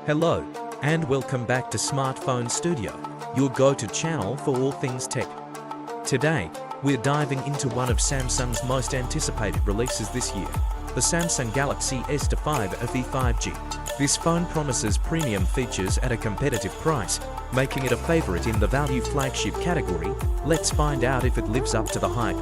Hello, and welcome back to Smartphone Studio, your go-to channel for all things tech. Today, we're diving into one of Samsung's most anticipated releases this year, the Samsung Galaxy S25 FE 5G. This phone promises premium features at a competitive price, making it a favorite in the value flagship category. Let's find out if it lives up to the hype.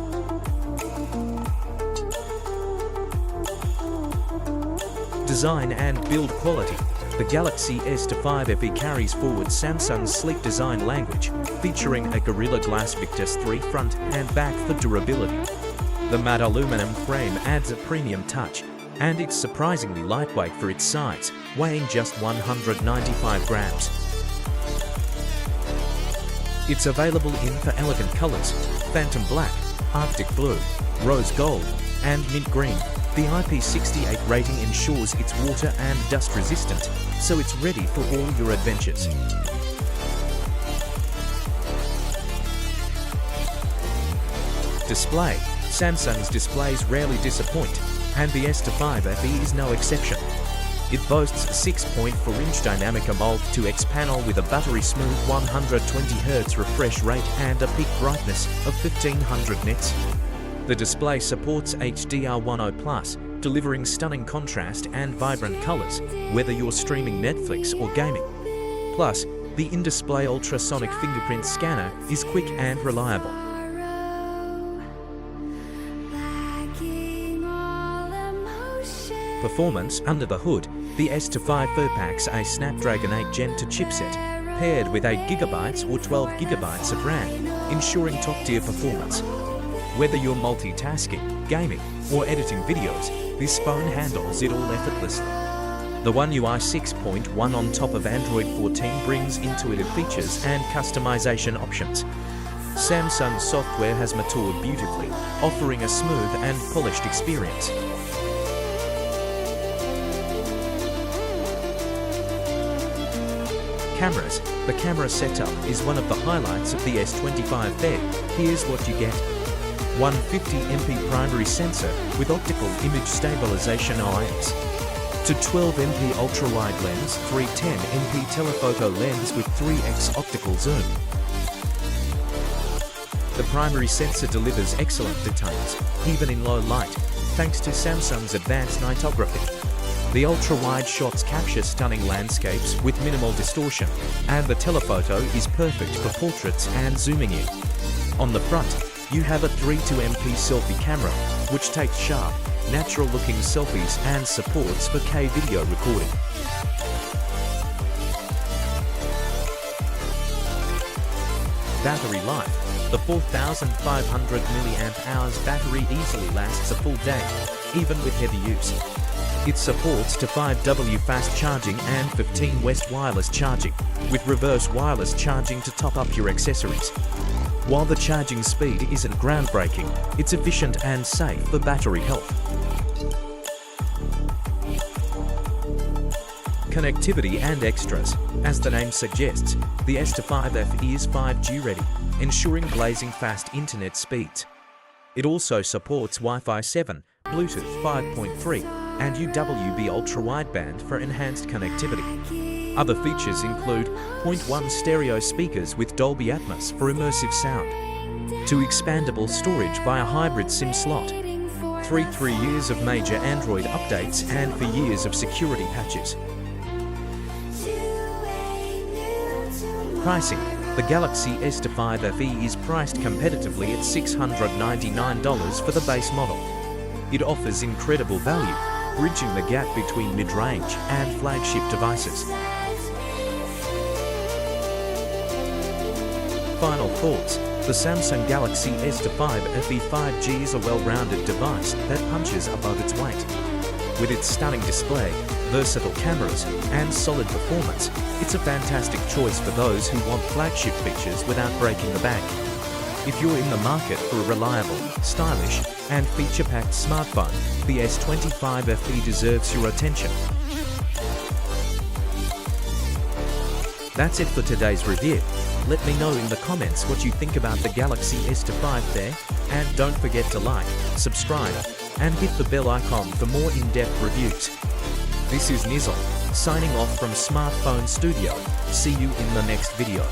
Design and build quality. The Galaxy S25 FE carries forward Samsung's sleek design language, featuring a Gorilla Glass Victus 3 front and back for durability. The matte aluminum frame adds a premium touch, and it's surprisingly lightweight for its size, weighing just 195 grams. It's available in four elegant colors: Phantom Black, Arctic Blue, Rose Gold, and Mint Green. The IP68 rating ensures it's water and dust resistant, so it's ready for all your adventures. Display. Samsung's displays rarely disappoint, and the S25 FE is no exception. It boasts a 6.4-inch dynamic AMOLED 2X panel with a buttery-smooth 120Hz refresh rate and a peak brightness of 1500 nits. The display supports HDR10+, delivering stunning contrast and vibrant colors, whether you're streaming Netflix or gaming. Plus, the in-display ultrasonic fingerprint scanner is quick and reliable. Performance. Under the hood, the S25 packs a Snapdragon 8 Gen 2 chipset, paired with 8GB or 12GB of RAM, ensuring top-tier performance. Whether you're multitasking, gaming, or editing videos, this phone handles it all effortlessly. The One UI 6.1 on top of Android 14 brings intuitive features and customization options. Samsung software has matured beautifully, offering a smooth and polished experience. Cameras. The camera setup is one of the highlights of the S25 FE. Here's what you get. 150MP primary sensor with optical image stabilization OIS. To 12MP ultra-wide lens, 310MP telephoto lens with 3x optical zoom. The primary sensor delivers excellent details, even in low light, thanks to Samsung's advanced nightography. The ultra-wide shots capture stunning landscapes with minimal distortion, and the telephoto is perfect for portraits and zooming in. On the front, you have a 32MP selfie camera, which takes sharp, natural-looking selfies and supports 4K video recording. Battery life. The 4500 mAh battery easily lasts a full day, even with heavy use. It supports to 5W fast charging and 15W wireless charging, with reverse wireless charging to top up your accessories. While the charging speed isn't groundbreaking, it's efficient and safe for battery health. Connectivity and extras. As the name suggests, the S25 FE is 5G ready, ensuring blazing fast internet speeds. It also supports Wi-Fi 7, Bluetooth 5.3, and UWB ultra-wideband for enhanced connectivity. Other features include 0.1 stereo speakers with Dolby Atmos for immersive sound, 2 expandable storage via hybrid SIM slot, 3 years of major Android updates and for years of security patches. Pricing. The Galaxy S25 FE is priced competitively at $699 for the base model. It offers incredible value, bridging the gap between mid-range and flagship devices. Final thoughts. The Samsung Galaxy S25 FE 5G is a well-rounded device that punches above its weight. With its stunning display, versatile cameras, and solid performance, it's a fantastic choice for those who want flagship features without breaking the bank. If you're in the market for a reliable, stylish, and feature-packed smartphone, the S25 FE deserves your attention. That's it for today's review. Let me know in the comments what you think about the Galaxy S25 there, and don't forget to like, subscribe, and hit the bell icon for more in-depth reviews. This is Nizzle, signing off from Smartphone Studio. See you in the next video.